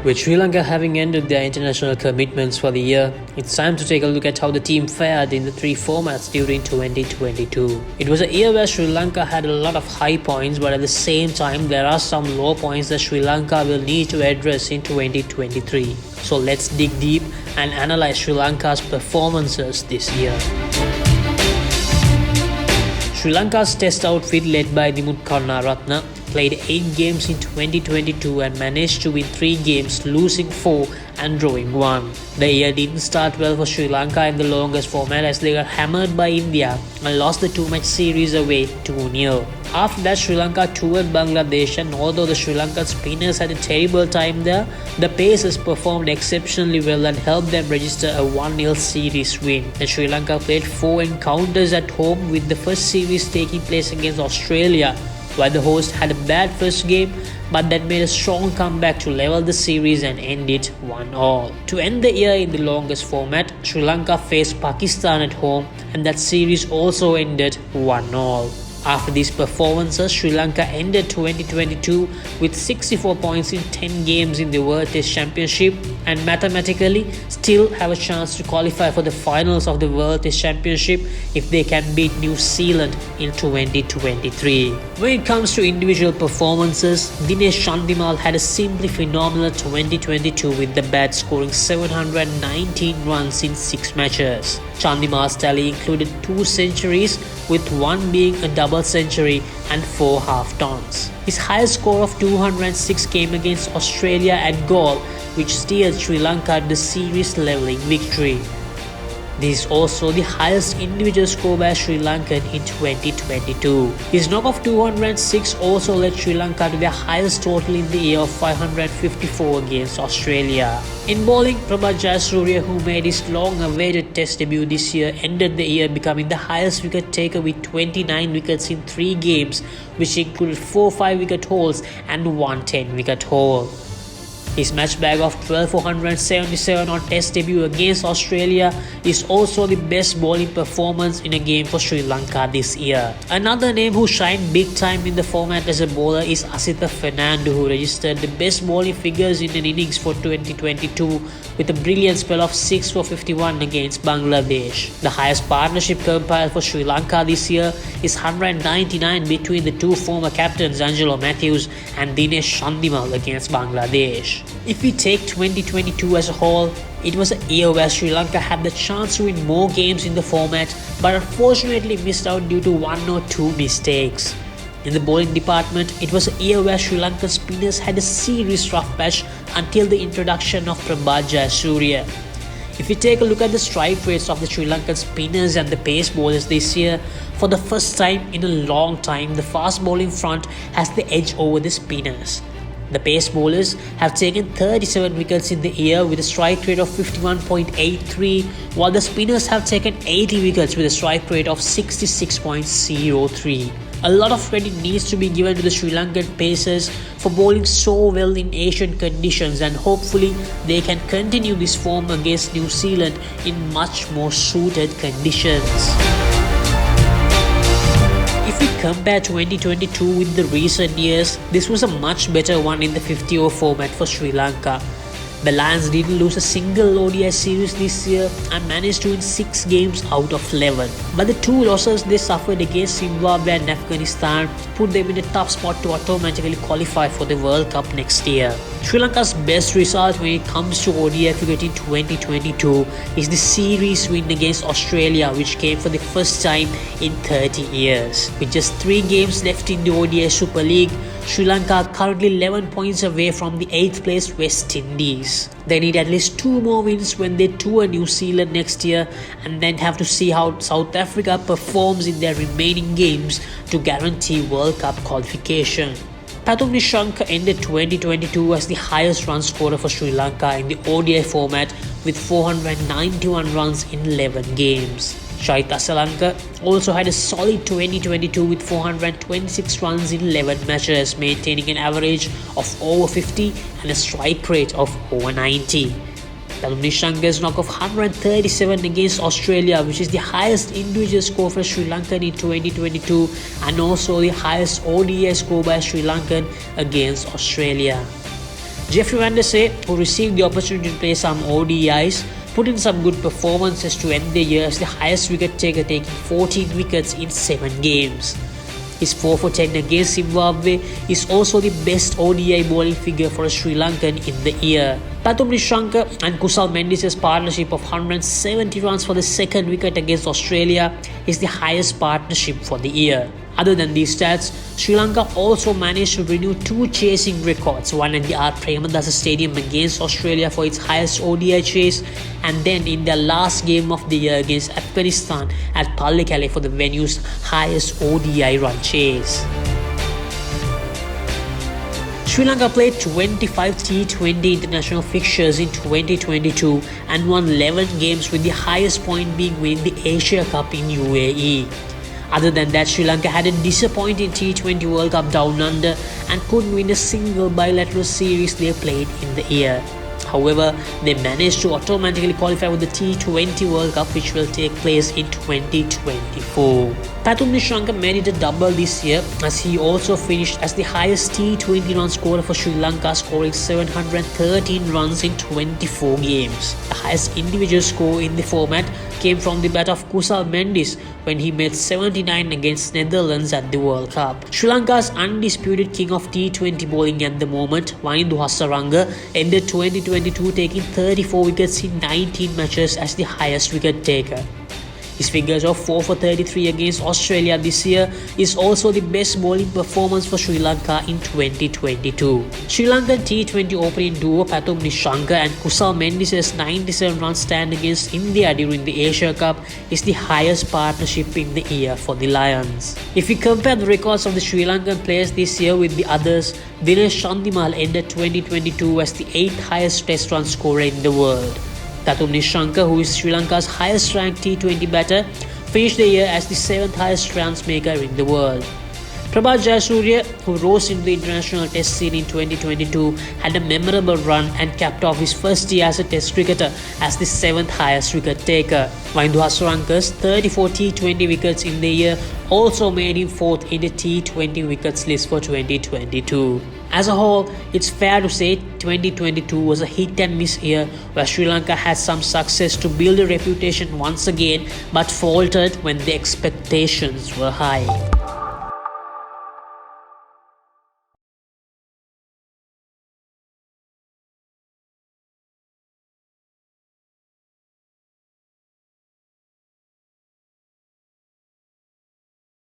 With Sri Lanka having ended their international commitments for the year, it's time to take a look at how the team fared in the three formats during 2022. It was a year where Sri Lanka had a lot of high points, but at the same time there are some low points that Sri Lanka will need to address in 2023. So let's dig deep and analyze Sri Lanka's performances this year. Sri Lanka's test outfit led by Dimuth Karunaratne played 8 games in 2022 and managed to win 3 games, losing 4 and drawing 1. The year didn't start well for Sri Lanka in the longest format as they got hammered by India and lost the 2-match series away 2-0. After that, Sri Lanka toured Bangladesh, and although the Sri Lankan spinners had a terrible time there, the Pacers performed exceptionally well and helped them register a 1-0 series win. And Sri Lanka played 4 encounters at home, with the first series taking place against Australia, where the host had a bad first game but then made a strong comeback to level the series and end it 1-all. To end the year in the longest format, Sri Lanka faced Pakistan at home, and that series also ended 1-all. After these performances, Sri Lanka ended 2022 with 64 points in 10 games in the World Test Championship and mathematically still have a chance to qualify for the finals of the World Test Championship if they can beat New Zealand in 2023. When it comes to individual performances, Dinesh Chandimal had a simply phenomenal 2022 with the bat, scoring 719 runs in 6 matches. Chandimal's tally included 2 centuries, with one being a double century and 4 half-tons. His highest score of 206 came against Australia at Galle, which steered Sri Lanka to the series levelling victory. This is also the highest individual score by a Sri Lankan in 2022. His knock of 206 also led Sri Lanka to their highest total in the year of 554 against Australia. In bowling, Prabha Jayasuriya, who made his long-awaited test debut this year, ended the year becoming the highest wicket taker with 29 wickets in 3 games, which included 4 5-wicket hauls and 1 10-wicket haul. His match bag of 12 for 177 on test debut against Australia is also the best bowling performance in a game for Sri Lanka this year. Another name who shined big time in the format as a bowler is Asitha Fernando, who registered the best bowling figures in an innings for 2022 with a brilliant spell of 6 for 51 against Bangladesh. The highest partnership compiled for Sri Lanka this year is 199 between the 2 former captains Angelo Matthews and Dinesh Chandimal against Bangladesh. If we take 2022 as a whole, it was a year where Sri Lanka had the chance to win more games in the format but unfortunately missed out due to 1 or 2 mistakes. In the bowling department, it was a year where Sri Lankan spinners had a serious rough patch until the introduction of Prabha Jayasuriya. If we take a look at the strike rates of the Sri Lankan spinners and the pace bowlers this year, for the first time in a long time, the fast bowling front has the edge over the spinners. The pace bowlers have taken 37 wickets in the year with a strike rate of 51.83, while the spinners have taken 80 wickets with a strike rate of 66.03. A lot of credit needs to be given to the Sri Lankan Pacers for bowling so well in Asian conditions, and hopefully they can continue this form against New Zealand in much more suited conditions. If we compare 2022 with the recent years, this was a much better one in the 50-over format for Sri Lanka. The Lions didn't lose a single ODI series this year and managed to win 6 games out of 11. But the 2 losses they suffered against Zimbabwe and Afghanistan put them in a tough spot to automatically qualify for the World Cup next year. Sri Lanka's best result when it comes to ODI cricket in 2022 is the series win against Australia, which came for the first time in 30 years. With just 3 games left in the ODI Super League, Sri Lanka are currently 11 points away from the 8th place West Indies. They need at least 2 more wins when they tour New Zealand next year, and then have to see how South Africa performs in their remaining games to guarantee World Cup qualification. Pathum Nishanka ended 2022 as the highest run scorer for Sri Lanka in the ODI format with 491 runs in 11 games. Shahid Asalanka also had a solid 2022 with 426 runs in 11 matches, maintaining an average of over 50 and a strike rate of over 90. Pathum Nishanka's knock of 137 against Australia, which is the highest individual score for Sri Lankan in 2022 and also the highest ODI score by Sri Lankan against Australia. Jeffrey Van der Sar, who received the opportunity to play some ODIs, put in some good performances to end the year as the highest wicket taker, taking 14 wickets in 7 games. His 4 for 10 against Zimbabwe is also the best ODI bowling figure for a Sri Lankan in the year. Pathum Nissanka and Kusal Mendis's partnership of 170 runs for the second wicket against Australia is the highest partnership for the year. Other than these stats, Sri Lanka also managed to renew 2 chasing records, one at the R. Premadasa Stadium against Australia for its highest ODI chase, and then in their last game of the year against Afghanistan at Pallekele for the venue's highest ODI run chase. Sri Lanka played 25 T20 international fixtures in 2022 and won 11 games, with the highest point being winning the Asia Cup in UAE. Other than that, Sri Lanka had a disappointing T20 World Cup down under and couldn't win a single bilateral series they played in the year. However, they managed to automatically qualify for the T20 World Cup, which will take place in 2024. Pathum Nissanka made it a double this year, as he also finished as the highest T20 run scorer for Sri Lanka, scoring 713 runs in 24 games. The highest individual score in the format came from the bat of Kusal Mendis when he made 79 against Netherlands at the World Cup. Sri Lanka's undisputed king of T20 bowling at the moment, Wanindu Hasaranga, ended 2022 taking 34 wickets in 19 matches as the highest wicket taker. His figures of 4 for 33 against Australia this year is also the best bowling performance for Sri Lanka in 2022. Sri Lankan T20 opening duo Pathum Nissanka and Kusal Mendis's 97 run stand against India during the Asia Cup is the highest partnership in the year for the Lions. If we compare the records of the Sri Lankan players this year with the others, Dinesh Chandimal ended 2022 as the 8th highest test run scorer in the world. Pathum Nissanka, who is Sri Lanka's highest ranked T20 batter, finished the year as the 7th highest runs maker in the world. Prabhat Jayasuriya, who rose into the international test scene in 2022, had a memorable run and capped off his first year as a test cricketer as the 7th highest wicket taker. Wanindu Hasaranka's 34 T20 wickets in the year also made him 4th in the T20 wickets list for 2022. As a whole, it's fair to say 2022 was a hit and miss year, where Sri Lanka had some success to build a reputation once again, but faltered when the expectations were high.